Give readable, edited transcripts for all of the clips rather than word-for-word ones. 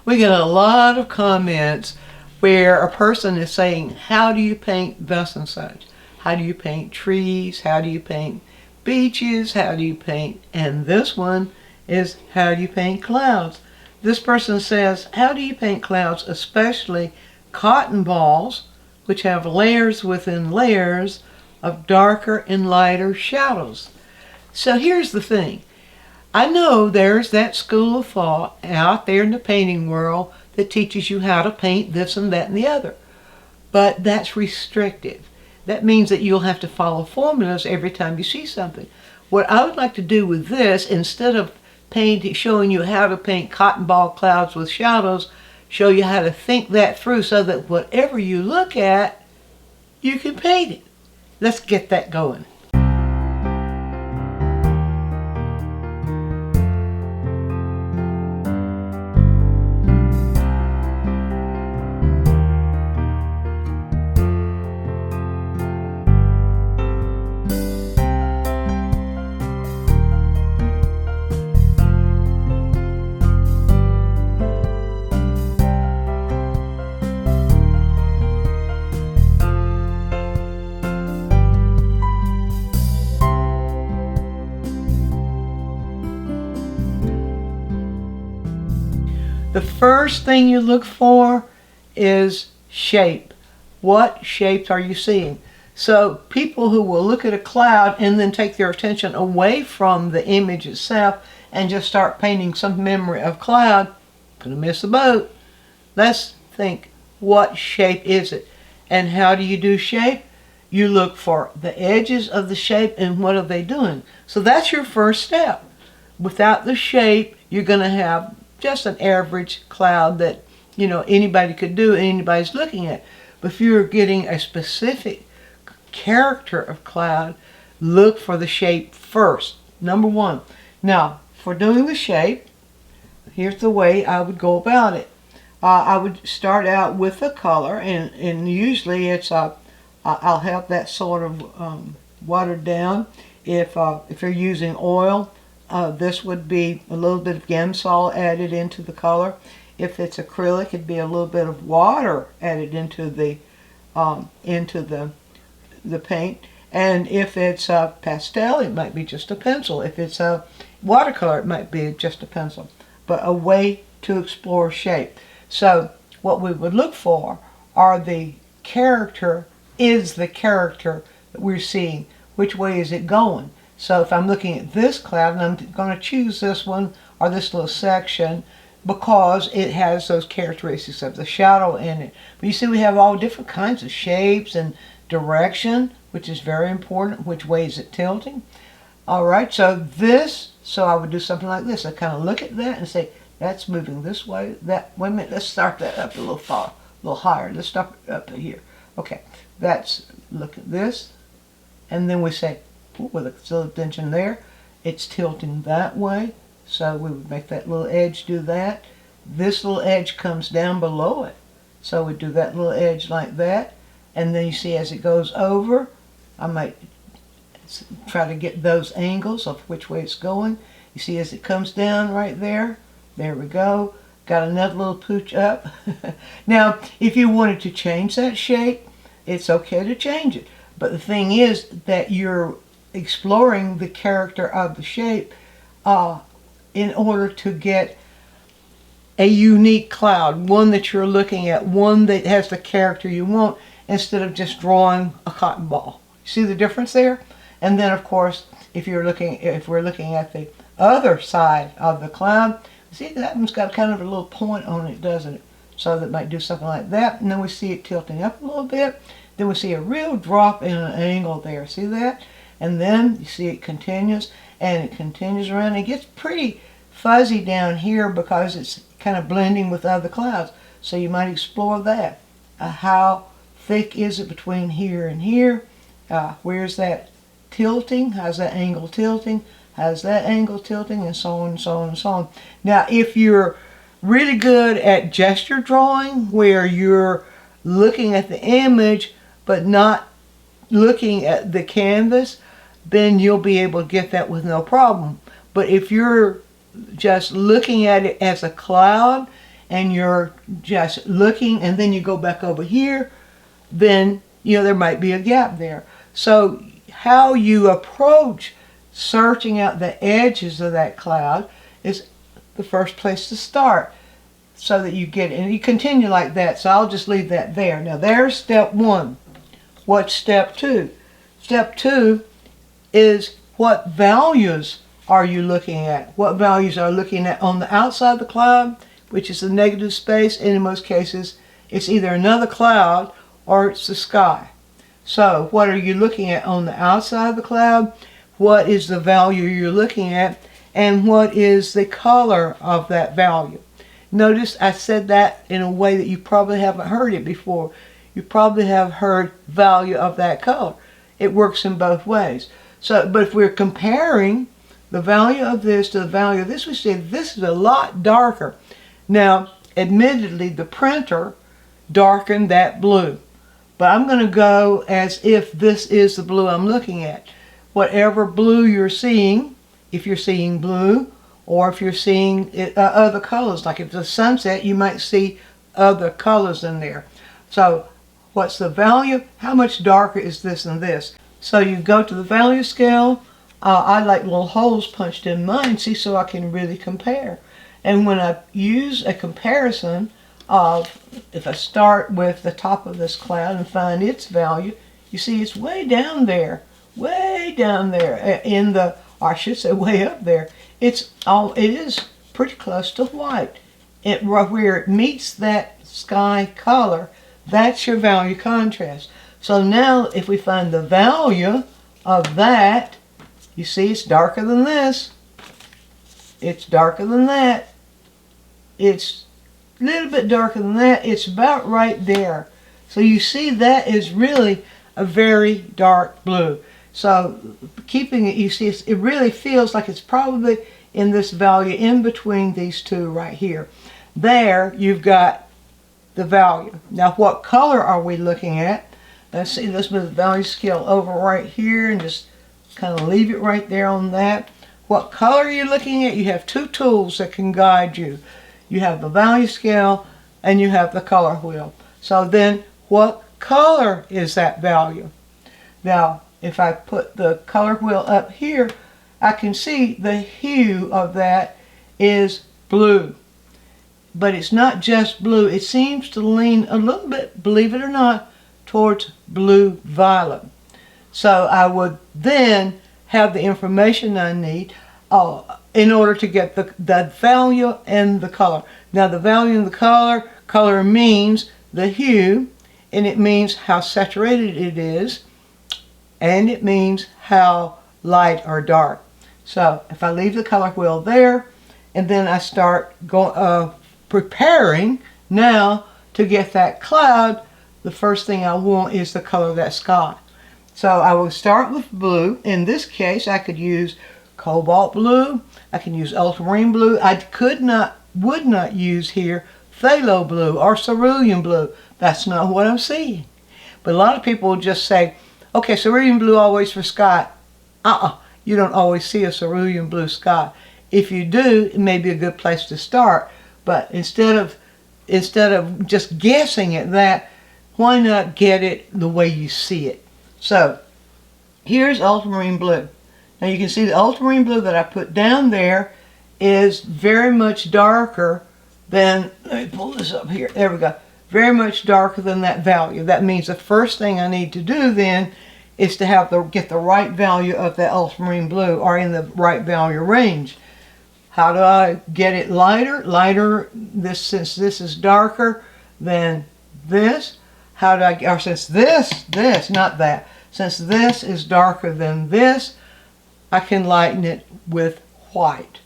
We get a lot of comments where a person is saying, how do you paint thus and such? How do you paint trees? How do you paint beaches? How do you paint? And this one is, how do you paint clouds? This person says, how do you paint clouds, especially cotton balls, which have layers within layers of darker and lighter shadows? So here's the thing. I know there's that school of thought out there in the painting world that teaches you how to paint this and that and the other. But that's restrictive. That means that you'll have to follow formulas every time you see something. What I would like to do with this, instead of showing you how to paint cotton ball clouds with shadows, show you how to think that through so that whatever you look at, you can paint it. Let's get that going. The first thing you look for is shape. What shapes are you seeing? So people who will look at a cloud and then take their attention away from the image itself and just start painting some memory of cloud, gonna miss the boat. Let's think, what shape is it? And how do you do shape? You look for the edges of the shape and what are they doing? So that's your first step. Without the shape, you're gonna have just an average cloud that, you know, anybody could do, anybody's looking at. But if you're getting a specific character of cloud, look for the shape first, number one. Now, for doing the shape, here's the way I would go about it. I would start out with the color, and usually it's I'll have that sort of watered down. If you're using oil, this would be a little bit of Gamsol added into the color. If it's acrylic, it'd be a little bit of water added into the paint. And if it's a pastel, it might be just a pencil. If it's a watercolor, it might be just a pencil. But a way to explore shape. So what we would look for are the character, is the character that we're seeing. Which way is it going? So if I'm looking at this cloud, and I'm going to choose this one or this little section because it has those characteristics of the shadow in it. But you see we have all different kinds of shapes and direction, which is very important. Which way is it tilting? All right, so I would do something like this. I kind of look at that and say, that's moving this way. Wait a minute, let's start that up a little far, a little higher. Let's start up here. Okay, look at this. And then we say, with a little tension there, it's tilting that way, so we would make that little edge do that. This little edge comes down below it, so we do that little edge like that, and then you see as it goes over, I might try to get those angles of which way it's going. You see as it comes down right there, there we go, got another little pooch up. Now if you wanted to change that shape, it's okay to change it, but the thing is that you're exploring the character of the shape in order to get a unique cloud, one that you're looking at, one that has the character you want, instead of just drawing a cotton ball. See the difference there? And then of course, if we're looking at the other side of the cloud, see that one's got kind of a little point on it, doesn't it? So that might do something like that, and then we see it tilting up a little bit. Then we see a real drop in an angle there. See that? And then you see it continues, and it continues around. It gets pretty fuzzy down here because it's kind of blending with other clouds. So you might explore that. How thick is it between here and here? Where's that tilting? How's that angle tilting? How's that angle tilting? And so on and so on and so on. Now, if you're really good at gesture drawing, where you're looking at the image but not looking at the canvas, then you'll be able to get that with no problem. But if you're just looking at it as a cloud and you're just looking, and then you go back over here, then there might be a gap there. So how you approach searching out the edges of that cloud is the first place to start, so that you get it, and you continue like that. So I'll just leave that there. Now there's step one. What's step two? Step two is, what values are you looking at? What values are you looking at on the outside of the cloud, which is the negative space, and in most cases it's either another cloud or it's the sky. So what are you looking at on the outside of the cloud? What is the value you're looking at, and what is the color of that value? Notice I said that in a way that you probably haven't heard it before. You probably have heard value of that color. It works in both ways. So, but if we're comparing the value of this to the value of this, we see this is a lot darker. Now, admittedly, the printer darkened that blue, but I'm going to go as if this is the blue I'm looking at. Whatever blue you're seeing, if you're seeing blue, or if you're seeing other colors, like if it's a sunset, you might see other colors in there. So what's the value? How much darker is this and this? So you go to the value scale. I like little holes punched in mine, see, so I can really compare. And when I use a comparison of, if I start with the top of this cloud and find its value, you see it's way down there in the, or I should say way up there. It is pretty close to white. Where it meets that sky color, that's your value contrast. So now if we find the value of that, you see it's darker than this. It's darker than that. It's a little bit darker than that. It's about right there. So you see that is really a very dark blue. So keeping it, you see it really feels like it's probably in this value in between these two right here. There you've got the value. Now what color are we looking at? Let's see, let's move the value scale over right here and just kind of leave it right there on that. What color are you looking at? You have two tools that can guide you. You have the value scale and you have the color wheel. So then what color is that value? Now if I put the color wheel up here, I can see the hue of that is blue. But it's not just blue. It seems to lean a little bit, believe it or not, towards blue violet. So I would then have the information I need in order to get the value and the color. Now the value and the color means the hue, and it means how saturated it is, and it means how light or dark. So if I leave the color wheel there, and then I start preparing now to get that cloud, the first thing I want is the color of that sky. So I will start with blue. In this case, I could use cobalt blue. I can use ultramarine blue. I would not use here phthalo blue or cerulean blue. That's not what I'm seeing. But a lot of people will just say, okay, cerulean blue always for sky. You don't always see a cerulean blue sky. If you do, it may be a good place to start. But instead of just guessing at that, why not get it the way you see it? So here's ultramarine blue. Now you can see the ultramarine blue that I put down there is very much darker than, let me pull this up here, there we go, very much darker than that value. That means the first thing I need to do then is to get the right value of that ultramarine blue, or in the right value range. How do I get it lighter? Since this is darker than this, how do I, or since since this is darker than this, I can lighten it with white.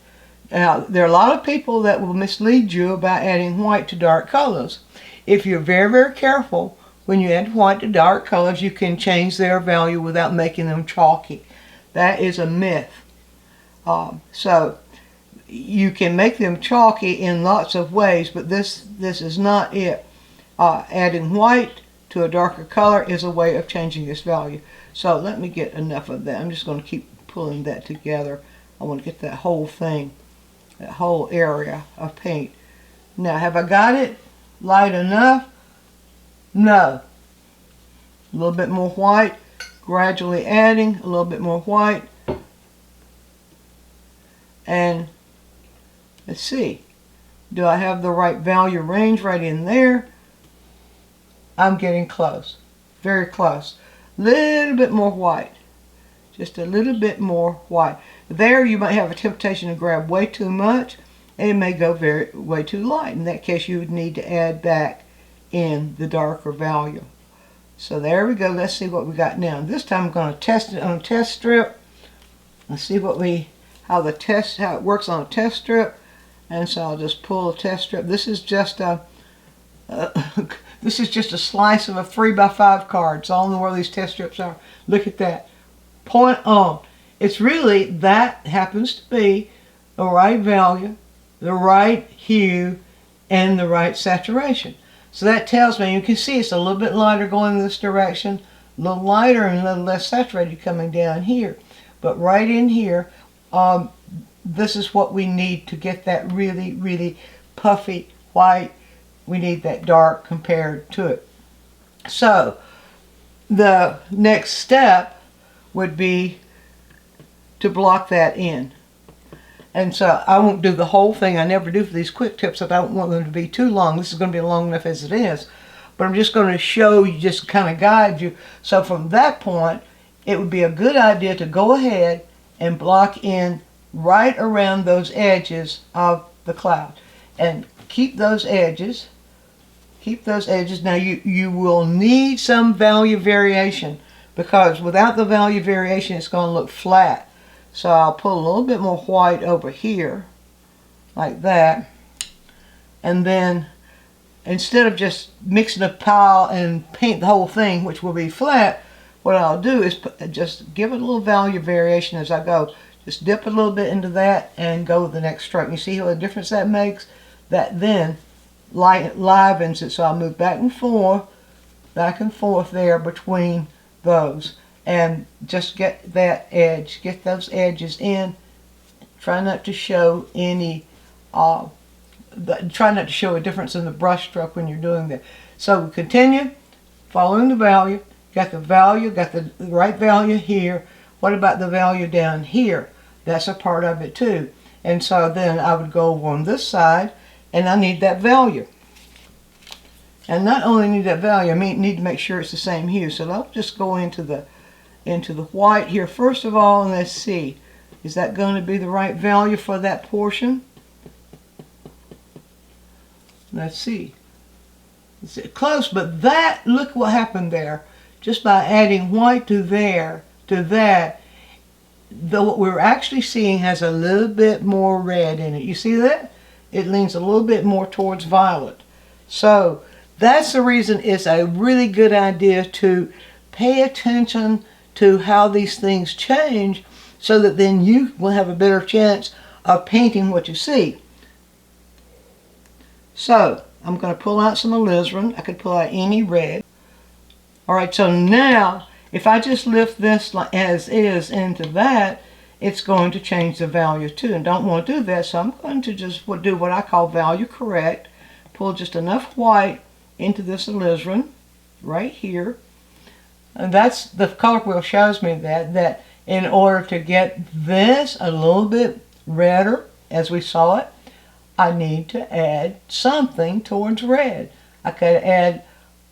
Now, there are a lot of people that will mislead you about adding white to dark colors. If you're very, very careful, when you add white to dark colors, you can change their value without making them chalky. That is a myth. So you can make them chalky in lots of ways, but this is not it. Adding white to a darker color is a way of changing this value. So let me get enough of that. I'm just going to keep pulling that together. I want to get that whole thing, that whole area of paint Now, have I got it light enough? No. A little bit more white, gradually adding a little bit more white. And let's see, do I have the right value range right in there? I'm getting close, very close. Little bit more white, just a little bit more white. There you might have a temptation to grab way too much, and it may go way too light. In that case, you would need to add back in the darker value. So there we go. Let's see what we got now. This time I'm going to test it on a test strip. Let's see how it works on a test strip. And so I'll just pull a test strip. This is just a this is just a slice of a 3x5 card. It's all in the world these test strips are. Look at that. Point on. It's really, that happens to be the right value, the right hue, and the right saturation. So that tells me, you can see it's a little bit lighter going in this direction, a little lighter and a little less saturated coming down here. But right in here, this is what we need to get that really, really puffy white. We need that dark compared to it. So the next step would be to block that in. And so I won't do the whole thing. I never do for these quick tips. I don't want them to be too long. This is going to be long enough as it is. But I'm just going to show you, just kind of guide you. So from that point, it would be a good idea to go ahead and block in right around those edges of the cloud. And keep those edges. Keep those edges. Now you will need some value variation, because without the value variation, it's going to look flat. So I'll put a little bit more white over here, like that. And then instead of just mixing a pile and paint the whole thing, which will be flat, what I'll do is just give it a little value variation as I go. Just dip a little bit into that and go with the next stroke. You see what a difference that makes? That then livens it. So I'll move back and forth there between those. And just get that edge, get those edges in. Try not to show any, try not to show a difference in the brush stroke when you're doing that. So continue following the value. Got the value, got the right value here. What about the value down here? That's a part of it too. And so then I would go over on this side, and I need that value. And not only need that value, I need to make sure it's the same hue. So I'll just go into the white here first of all, and let's see, is that going to be the right value for that portion? Let's see. It's close, but look what happened there. Just by adding white to there, to that, what we're actually seeing has a little bit more red in it. You see that? It leans a little bit more towards violet. So that's the reason it's a really good idea to pay attention to how these things change, so that then you will have a better chance of painting what you see. So I'm going to pull out some alizarin. I could pull out any red. Alright, so now if I just lift this as is into that, it's going to change the value too. And don't want to do that, so I'm going to just do what I call value correct. Pull just enough white into this alizarin right here. And that's, the color wheel shows me that in order to get this a little bit redder, as we saw it, I need to add something towards red. I could add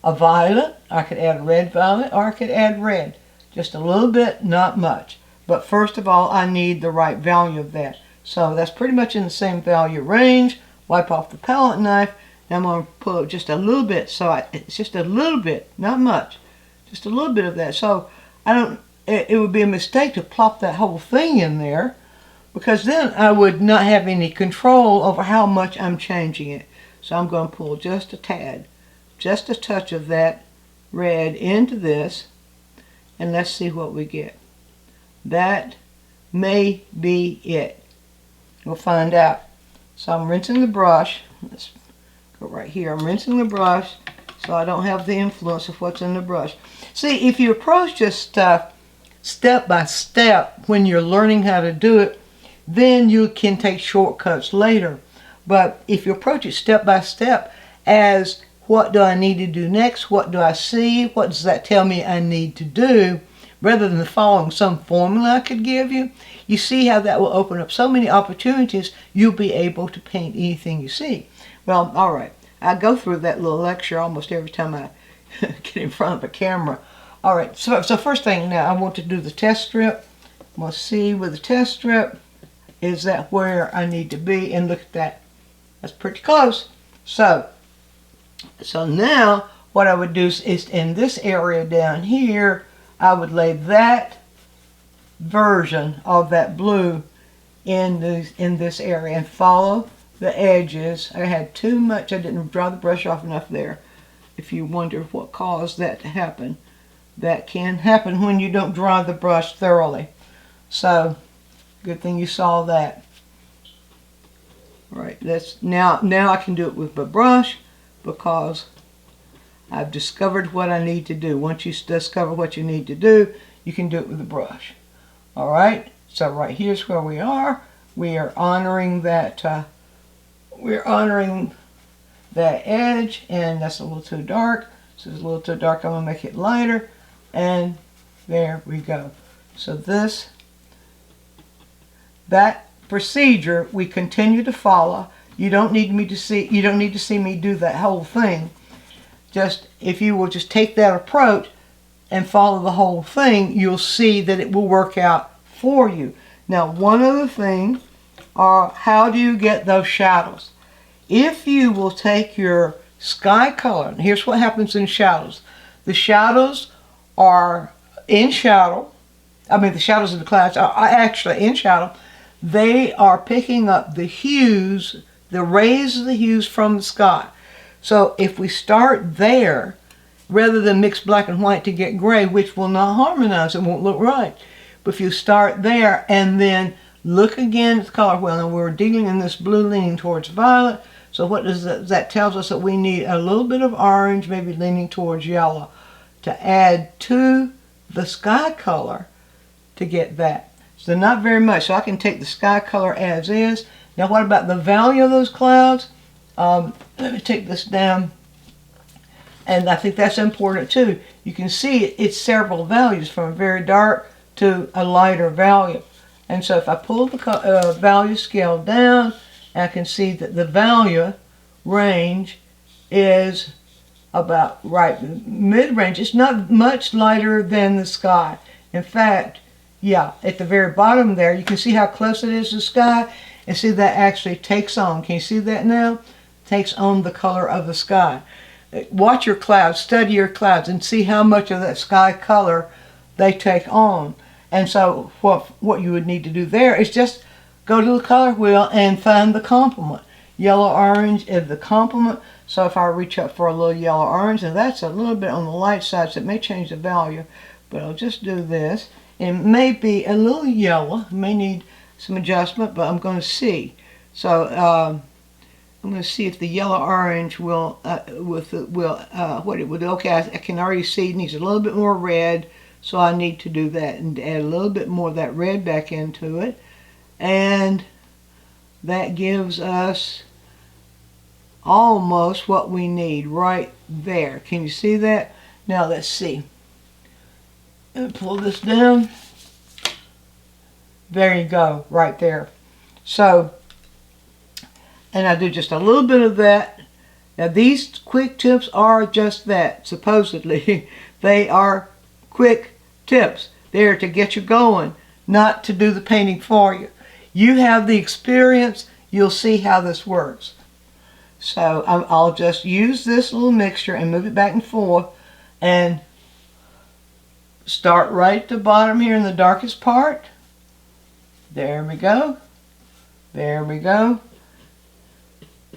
a violet, I could add a red violet, or I could add red. Just a little bit, not much. But first of all, I need the right value of that. So that's pretty much in the same value range. Wipe off the palette knife. Now I'm going to pull just a little bit. So it's just a little bit, not much. Just a little bit of that. So it would be a mistake to plop that whole thing in there, because then I would not have any control over how much I'm changing it. So I'm going to pull just a tad, just a touch of that red into this, and let's see what we get. That may be it. We'll find out. So I'm rinsing the brush. Let's go right here. I'm rinsing the brush so I don't have the influence of what's in the brush. See, if you approach this stuff step by step when you're learning how to do it, then you can take shortcuts later. But if you approach it step by step as what do I need to do next, what do I see, what does that tell me I need to do, rather than following some formula I could give you, you see how that will open up so many opportunities. You'll be able to paint anything you see. Well, all right. I go through that little lecture almost every time I get in front of a camera. All right, so first thing now, I want to do the test strip. I'm going to see with the test strip, is that where I need to be? And look at that. That's pretty close. So now what I would do is in this area down here, I would lay that version of that blue in this area and follow the edges. I had too much. I didn't dry the brush off enough there. If you wonder what caused that to happen, that can happen when you don't dry the brush thoroughly. So good thing you saw that. Right, that's now I can do it with my brush because I've discovered what I need to do. Once you discover what you need to do, you can do it with a brush. All right, so right here's where we are. We are honoring that. We're honoring that edge, and that's a little too dark. So it's a little too dark. I'm gonna make it lighter, and there we go. So that procedure we continue to follow. You don't need to see me do that whole thing. Just if you will just take that approach and follow the whole thing, you'll see that it will work out for you. Now, one other thing, how do you get those shadows? If you will take your sky color, and here's what happens in shadows. The shadows are in shadow. I mean, the shadows of the clouds are actually in shadow. They are picking up the hues, the rays of the hues from the sky. So if we start there, rather than mix black and white to get gray, which will not harmonize, it won't look right. But if you start there and then look again at the color wheel, and we're dealing in this blue leaning towards violet. So what does that tells us that we need a little bit of orange, maybe leaning towards yellow, to add to the sky color to get that. So not very much. So I can take the sky color as is. Now what about the value of those clouds? Let me take this down. And I think that's important too. You can see it's several values from a very dark to a lighter value. And so if I pull the value scale down, I can see that the value range is about right mid-range. It's not much lighter than the sky. In fact, yeah, at the very bottom there, you can see how close it is to the sky, and see that actually takes on. Can you see that now? Takes on the color of the sky. Watch your clouds, study your clouds, and see how much of that sky color they take on. And so what you would need to do there is just go to the color wheel and find the complement. Yellow orange is the complement. So if I reach up for a little yellow orange, and that's a little bit on the light side, so it may change the value, but I'll just do this. It may be a little yellow, may need some adjustment, but I'm going to see. So I'm going to see if the yellow orange will what it would do. Okay, I can already see it needs a little bit more red, so I need to do that and add a little bit more of that red back into it, and that gives us almost what we need right there. Can you see that? Now let's see. Pull this down. There you go, right there. So, and I do just a little bit of that. Now these quick tips are just that, supposedly. They are quick tips. They're to get you going, not to do the painting for you. You have the experience, you'll see how this works. So I'll just use this little mixture and move it back and forth and start right at the bottom here in the darkest part. There we go. There we go. A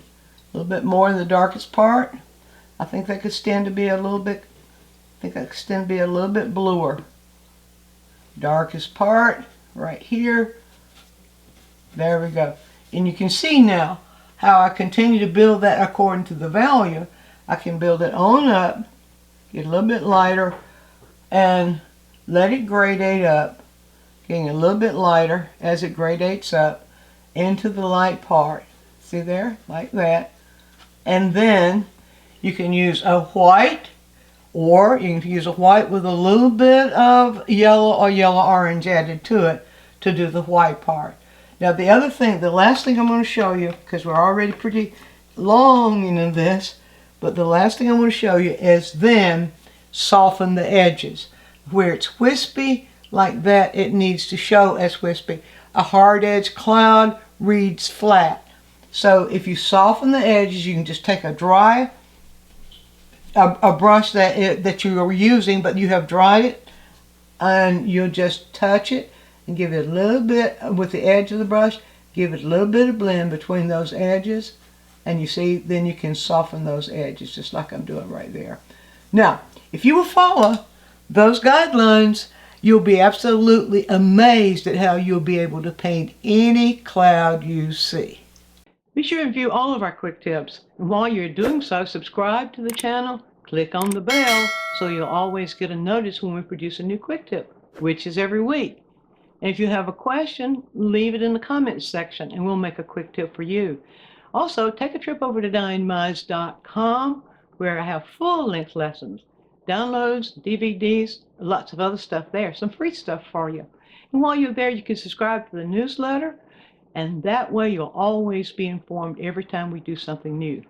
little bit more in the darkest part. I think that could stand to be a little bit, bluer. Darkest part right here. There we go. And you can see now how I continue to build that according to the value. I can build it on up, get a little bit lighter, and let it gradate up, getting a little bit lighter as it gradates up into the light part. See there? Like that. And then you can use a white, or you can use a white with a little bit of yellow or yellow-orange added to it to do the white part. Now the other thing, the last thing I'm going to show you, because we're already pretty long into this, but the last thing I'm going to show you is then soften the edges. Where it's wispy like that, it needs to show as wispy. A hard edge cloud reads flat. So if you soften the edges, you can just take a dry, a brush that you are using, but you have dried it, and you'll just touch it and give it a little bit with the edge of the brush, give it a little bit of blend between those edges, and you see, then you can soften those edges just like I'm doing right there. Now, if you will follow those guidelines, you'll be absolutely amazed at how you'll be able to paint any cloud you see. Be sure and view all of our quick tips. And while you're doing so, subscribe to the channel, click on the bell so you'll always get a notice when we produce a new quick tip, which is every week. And if you have a question, leave it in the comments section and we'll make a quick tip for you. Also, take a trip over to DianneMize.com where I have full-length lessons, downloads, DVDs, lots of other stuff there, some free stuff for you. And while you're there, you can subscribe to the newsletter, and that way you'll always be informed every time we do something new.